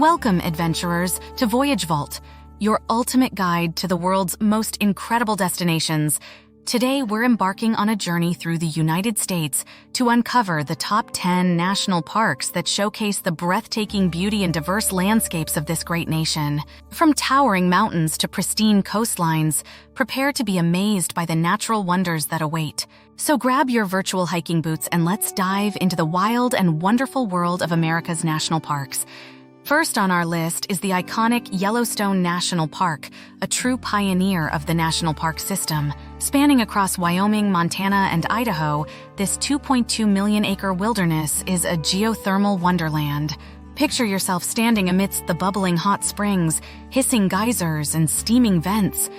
Welcome, adventurers, to VoyageVault, your ultimate guide to the world's most incredible destinations. Today, we're embarking on a journey through the United States to uncover the top 10 national parks that showcase the breathtaking beauty and diverse landscapes of this great nation. From towering mountains to pristine coastlines, prepare to be amazed by the natural wonders that await. So grab your virtual hiking boots and let's dive into the wild and wonderful world of America's national parks. First on our list is the iconic Yellowstone National Park, a true pioneer of the national park system. Spanning across Wyoming, Montana, and Idaho, this 2.2 million-acre wilderness is a geothermal wonderland. Picture yourself standing amidst the bubbling hot springs, hissing geysers, and steaming vents.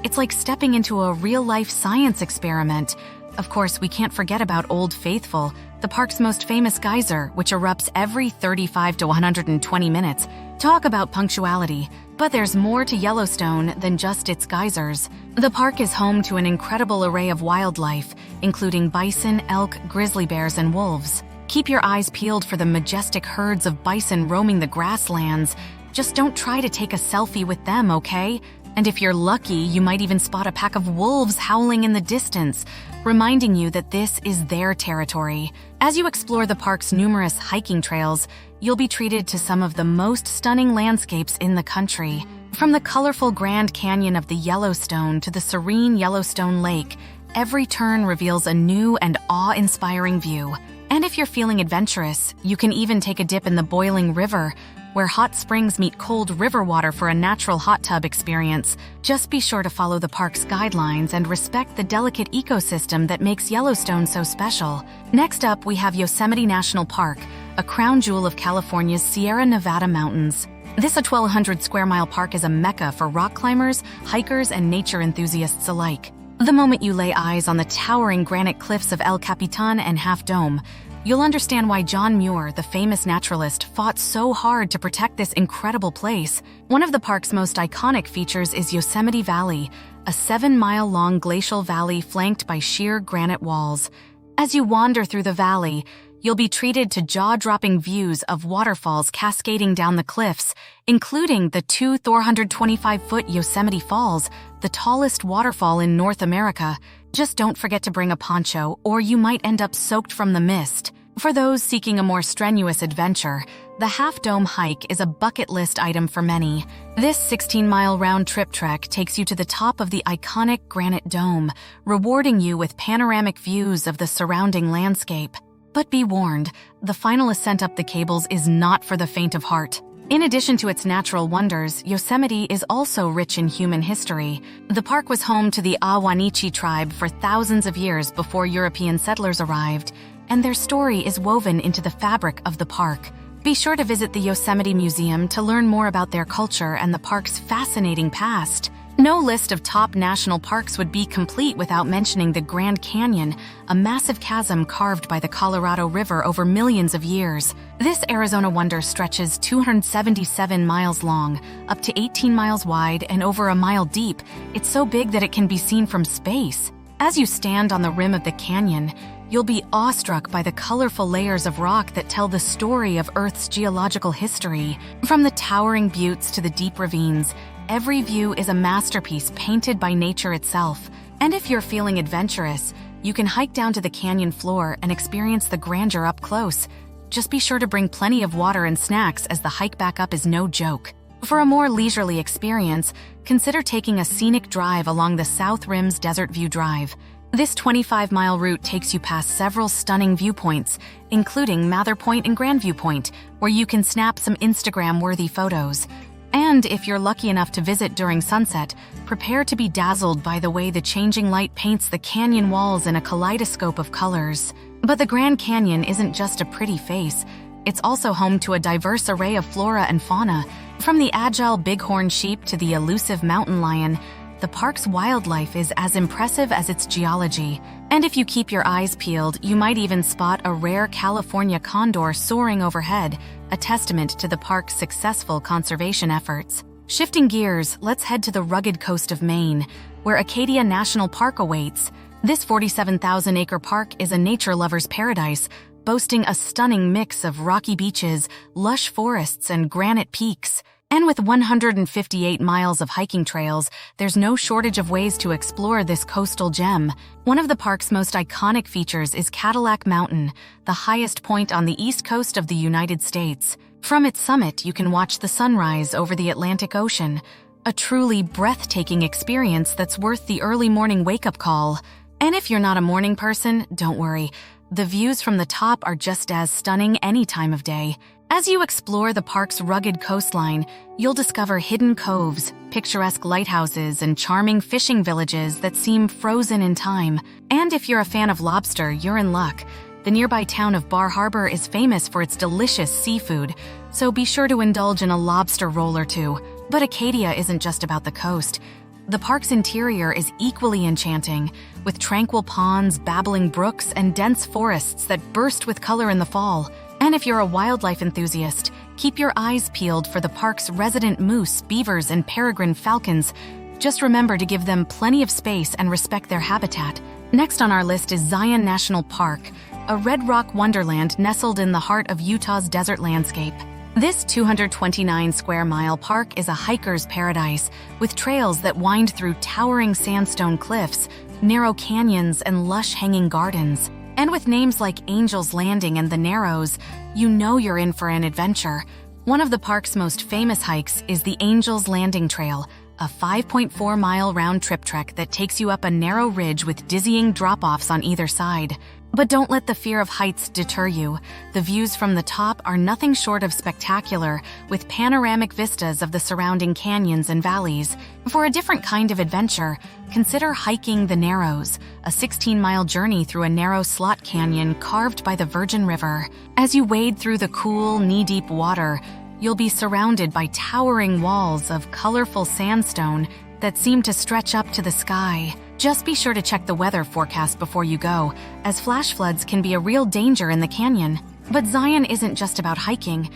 It's like stepping into a real-life science experiment. Of course, we can't forget about Old Faithful, the park's most famous geyser, which erupts every 35 to 120 minutes. Talk about punctuality. But there's more to Yellowstone than just its geysers. The park is home to an incredible array of wildlife, including bison, elk, grizzly bears, and wolves. Keep your eyes peeled for the majestic herds of bison roaming the grasslands. Just don't try to take a selfie with them, okay? And if you're lucky, you might even spot a pack of wolves howling in the distance, reminding you that this is their territory. As you explore the park's numerous hiking trails, you'll be treated to some of the most stunning landscapes in the country. From the colorful Grand Canyon of the Yellowstone to the serene Yellowstone Lake, every turn reveals a new and awe-inspiring view. And if you're feeling adventurous, you can even take a dip in the boiling river, where hot springs meet cold river water for a natural hot tub experience. Just be sure to follow the park's guidelines and respect the delicate ecosystem that makes Yellowstone so special. Next up, we have Yosemite National Park, a crown jewel of California's Sierra Nevada mountains. This 1,200-square-mile park is a mecca for rock climbers, hikers, and nature enthusiasts alike. The moment you lay eyes on the towering granite cliffs of El Capitan and Half Dome, you'll understand why John Muir, the famous naturalist, fought so hard to protect this incredible place. One of the park's most iconic features is Yosemite Valley, a 7-mile-long glacial valley flanked by sheer granite walls. As you wander through the valley, you'll be treated to jaw-dropping views of waterfalls cascading down the cliffs, including the two 425-foot Yosemite Falls, the tallest waterfall in North America. Just don't forget to bring a poncho, or you might end up soaked from the mist. For those seeking a more strenuous adventure, the Half Dome hike is a bucket list item for many. This 16-mile round-trip trek takes you to the top of the iconic granite dome, rewarding you with panoramic views of the surrounding landscape. But be warned, the final ascent up the cables is not for the faint of heart. In addition to its natural wonders, Yosemite is also rich in human history. The park was home to the Ah-Wah-Wah-Chee tribe for thousands of years before European settlers arrived, and their story is woven into the fabric of the park. Be sure to visit the Yosemite Museum to learn more about their culture and the park's fascinating past. No list of top national parks would be complete without mentioning the Grand Canyon, a massive chasm carved by the Colorado River over millions of years. This Arizona wonder stretches 277 miles long, up to 18 miles wide, and over a mile deep. It's so big that it can be seen from space. As you stand on the rim of the canyon, you'll be awestruck by the colorful layers of rock that tell the story of Earth's geological history. From the towering buttes to the deep ravines, every view is a masterpiece painted by nature itself. And if you're feeling adventurous, you can hike down to the canyon floor and experience the grandeur up close. Just be sure to bring plenty of water and snacks, as the hike back up is no joke. For a more leisurely experience, consider taking a scenic drive along the South Rim's Desert View Drive. This 25-mile route takes you past several stunning viewpoints, including Mather Point and Grandview Point, where you can snap some Instagram-worthy photos. And if you're lucky enough to visit during sunset, prepare to be dazzled by the way the changing light paints the canyon walls in a kaleidoscope of colors. But the Grand Canyon isn't just a pretty face. It's also home to a diverse array of flora and fauna. From the agile bighorn sheep to the elusive mountain lion, the park's wildlife is as impressive as its geology. And if you keep your eyes peeled, you might even spot a rare California condor soaring overhead, a testament to the park's successful conservation efforts. Shifting gears, let's head to the rugged coast of Maine, where Acadia National Park awaits. This 47,000-acre park is a nature lover's paradise, boasting a stunning mix of rocky beaches, lush forests, and granite peaks. And with 158 miles of hiking trails, there's no shortage of ways to explore this coastal gem. One of the park's most iconic features is Cadillac Mountain, the highest point on the east coast of the United States. From its summit, you can watch the sunrise over the Atlantic Ocean, a truly breathtaking experience that's worth the early morning wake-up call. And if you're not a morning person, don't worry. The views from the top are just as stunning any time of day. As you explore the park's rugged coastline, you'll discover hidden coves, picturesque lighthouses, and charming fishing villages that seem frozen in time. And if you're a fan of lobster, you're in luck. The nearby town of Bar Harbor is famous for its delicious seafood, so be sure to indulge in a lobster roll or two. But Acadia isn't just about the coast. The park's interior is equally enchanting, with tranquil ponds, babbling brooks, and dense forests that burst with color in the fall. And if you're a wildlife enthusiast, keep your eyes peeled for the park's resident moose, beavers, and peregrine falcons. Just remember to give them plenty of space and respect their habitat. Next on our list is Zion National Park, a red rock wonderland nestled in the heart of Utah's desert landscape. This 229-square-mile park is a hiker's paradise, with trails that wind through towering sandstone cliffs, narrow canyons, and lush hanging gardens. And with names like Angel's Landing and the Narrows, you know you're in for an adventure. One of the park's most famous hikes is the Angel's Landing Trail, a 5.4-mile round-trip trek that takes you up a narrow ridge with dizzying drop-offs on either side. But don't let the fear of heights deter you. The views from the top are nothing short of spectacular, with panoramic vistas of the surrounding canyons and valleys. For a different kind of adventure, consider hiking the Narrows, a 16-mile journey through a narrow slot canyon carved by the Virgin River. As you wade through the cool, knee-deep water, you'll be surrounded by towering walls of colorful sandstone that seem to stretch up to the sky. Just be sure to check the weather forecast before you go, as flash floods can be a real danger in the canyon. But Zion isn't just about hiking.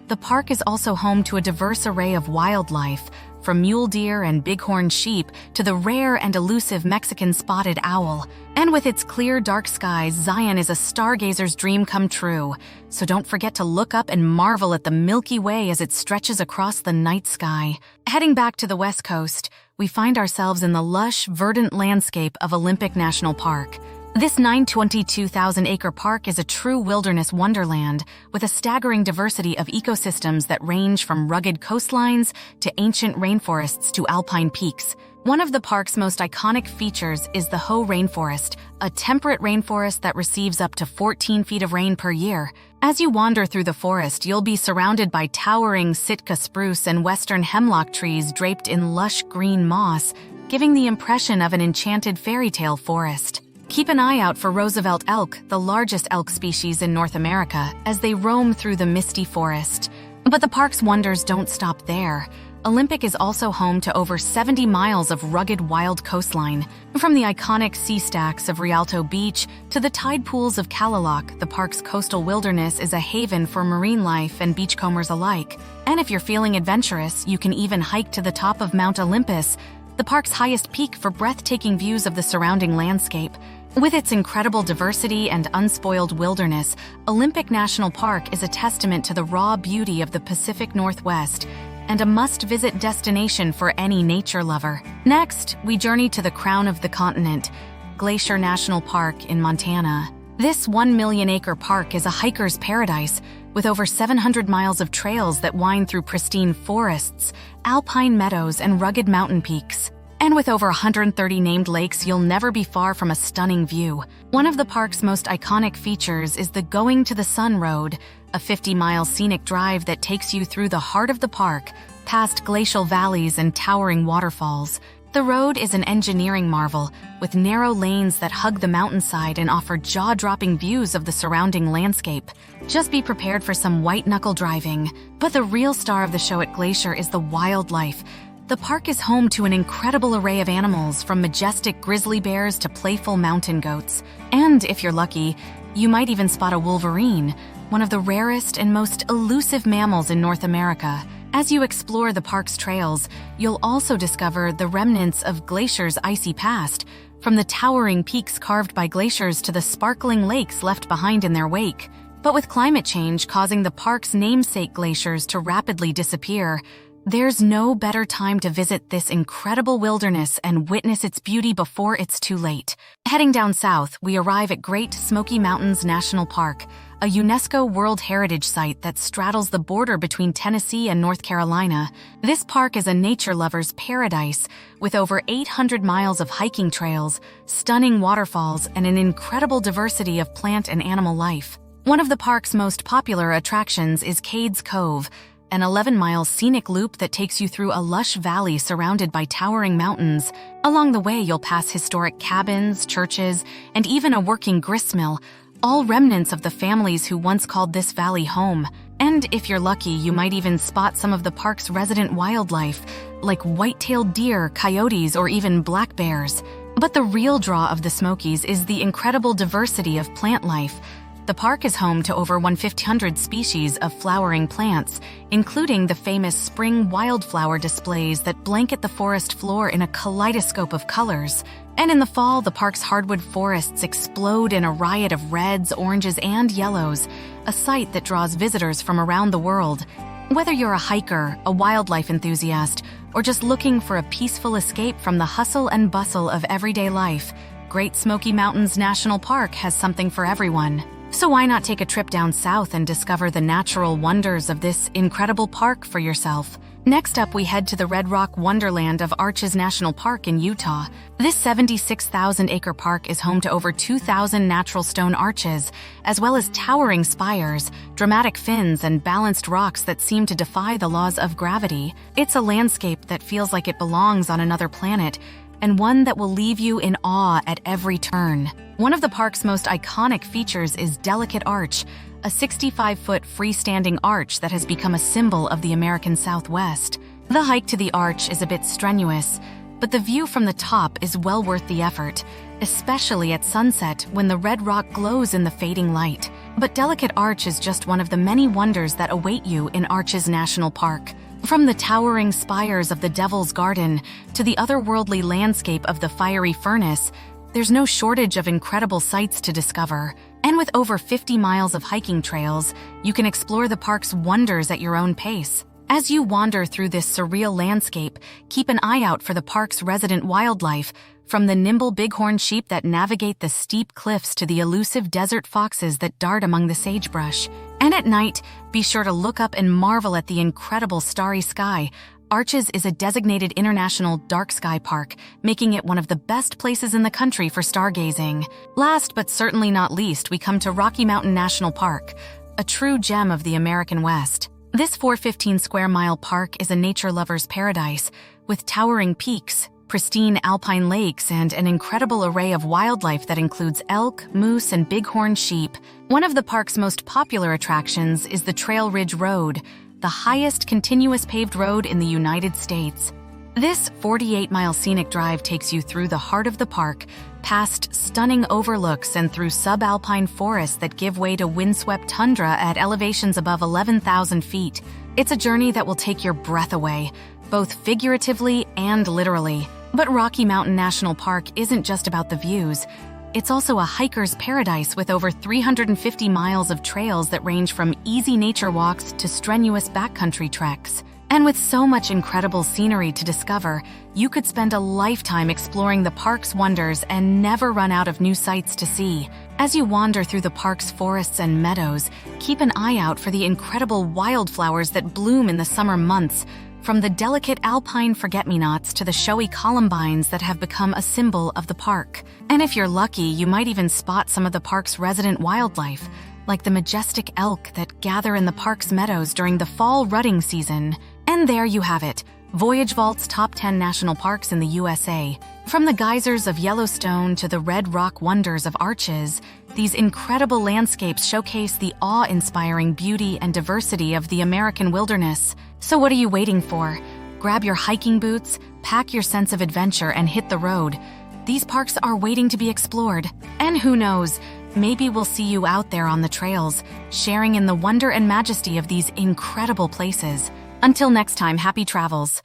The park is also home to a diverse array of wildlife, from mule deer and bighorn sheep to the rare and elusive Mexican spotted owl. And with its clear, dark skies, Zion is a stargazer's dream come true. So don't forget to look up and marvel at the Milky Way as it stretches across the night sky. Heading back to the West Coast, we find ourselves in the lush, verdant landscape of Olympic National Park. This 922,000-acre park is a true wilderness wonderland with a staggering diversity of ecosystems that range from rugged coastlines to ancient rainforests to alpine peaks. One of the park's most iconic features is the Hoh Rainforest, a temperate rainforest that receives up to 14 feet of rain per year. As you wander through the forest, you'll be surrounded by towering Sitka spruce and western hemlock trees draped in lush green moss, giving the impression of an enchanted fairy tale forest. Keep an eye out for Roosevelt elk, the largest elk species in North America, as they roam through the misty forest. But the park's wonders don't stop there. Olympic is also home to over 70 miles of rugged wild coastline. From the iconic sea stacks of Rialto Beach to the tide pools of Kalaloch, the park's coastal wilderness is a haven for marine life and beachcombers alike. And if you're feeling adventurous, you can even hike to the top of Mount Olympus, the park's highest peak, for breathtaking views of the surrounding landscape. With its incredible diversity and unspoiled wilderness, Olympic National Park is a testament to the raw beauty of the Pacific Northwest and a must-visit destination for any nature lover. Next, we journey to the crown of the continent, Glacier National Park in Montana. This 1-million-acre park is a hiker's paradise, with over 700 miles of trails that wind through pristine forests, alpine meadows, and rugged mountain peaks. And with over 130 named lakes, you'll never be far from a stunning view. One of the park's most iconic features is the Going to the Sun Road, a 50-mile scenic drive that takes you through the heart of the park, past glacial valleys and towering waterfalls. The road is an engineering marvel, with narrow lanes that hug the mountainside and offer jaw-dropping views of the surrounding landscape. Just be prepared for some white-knuckle driving. But the real star of the show at Glacier is the wildlife. The park is home to an incredible array of animals, from majestic grizzly bears to playful mountain goats. And if you're lucky, you might even spot a wolverine, one of the rarest and most elusive mammals in North America. As you explore the park's trails, you'll also discover the remnants of Glacier's icy past, from the towering peaks carved by glaciers to the sparkling lakes left behind in their wake. But with climate change causing the park's namesake glaciers to rapidly disappear, there's no better time to visit this incredible wilderness and witness its beauty before it's too late. Heading down south, we arrive at Great Smoky Mountains National Park, a UNESCO World Heritage Site that straddles the border between Tennessee and North Carolina. This park is a nature lover's paradise, with over 800 miles of hiking trails, stunning waterfalls, and an incredible diversity of plant and animal life. One of the park's most popular attractions is Cades Cove, an 11-mile scenic loop that takes you through a lush valley surrounded by towering mountains. Along the way, you'll pass historic cabins, churches, and even a working gristmill, all remnants of the families who once called this valley home. And if you're lucky, you might even spot some of the park's resident wildlife, like white-tailed deer, coyotes, or even black bears. But the real draw of the Smokies is the incredible diversity of plant life. The park is home to over 1,500 species of flowering plants, including the famous spring wildflower displays that blanket the forest floor in a kaleidoscope of colors. And in the fall, the park's hardwood forests explode in a riot of reds, oranges, and yellows, a sight that draws visitors from around the world. Whether you're a hiker, a wildlife enthusiast, or just looking for a peaceful escape from the hustle and bustle of everyday life, Great Smoky Mountains National Park has something for everyone. So why not take a trip down south and discover the natural wonders of this incredible park for yourself? Next up, we head to the Red Rock Wonderland of Arches National Park in Utah. This 76,000-acre park is home to over 2,000 natural stone arches, as well as towering spires, dramatic fins, and balanced rocks that seem to defy the laws of gravity. It's a landscape that feels like it belongs on another planet, and one that will leave you in awe at every turn. One of the park's most iconic features is Delicate Arch, a 65-foot freestanding arch that has become a symbol of the American Southwest. The hike to the arch is a bit strenuous, but the view from the top is well worth the effort, especially at sunset when the red rock glows in the fading light. But Delicate Arch is just one of the many wonders that await you in Arches National Park. From the towering spires of the Devil's Garden to the otherworldly landscape of the Fiery Furnace, there's no shortage of incredible sights to discover. And with over 50 miles of hiking trails, you can explore the park's wonders at your own pace. As you wander through this surreal landscape, keep an eye out for the park's resident wildlife, from the nimble bighorn sheep that navigate the steep cliffs to the elusive desert foxes that dart among the sagebrush. And at night, be sure to look up and marvel at the incredible starry sky. Arches is a designated international dark sky park, making it one of the best places in the country for stargazing. Last but certainly not least, we come to Rocky Mountain National Park, a true gem of the American West. This 415-square-mile park is a nature lover's paradise, with towering peaks, pristine alpine lakes, and an incredible array of wildlife that includes elk, moose, and bighorn sheep. One of the park's most popular attractions is the Trail Ridge Road, the highest continuous paved road in the United States. This 48-mile scenic drive takes you through the heart of the park, past stunning overlooks and through subalpine forests that give way to windswept tundra at elevations above 11,000 feet. It's a journey that will take your breath away, both figuratively and literally. But Rocky Mountain National Park isn't just about the views. It's also a hiker's paradise with over 350 miles of trails that range from easy nature walks to strenuous backcountry treks. And with so much incredible scenery to discover, you could spend a lifetime exploring the park's wonders and never run out of new sights to see. As you wander through the park's forests and meadows, keep an eye out for the incredible wildflowers that bloom in the summer months, from the delicate alpine forget-me-nots to the showy columbines that have become a symbol of the park. And if you're lucky, you might even spot some of the park's resident wildlife, like the majestic elk that gather in the park's meadows during the fall rutting season. And there you have it, VoyageVault's top 10 national parks in the USA. From the geysers of Yellowstone to the red rock wonders of Arches, these incredible landscapes showcase the awe-inspiring beauty and diversity of the American wilderness. So what are you waiting for? Grab your hiking boots, pack your sense of adventure, and hit the road. These parks are waiting to be explored. And who knows, maybe we'll see you out there on the trails, sharing in the wonder and majesty of these incredible places. Until next time, happy travels.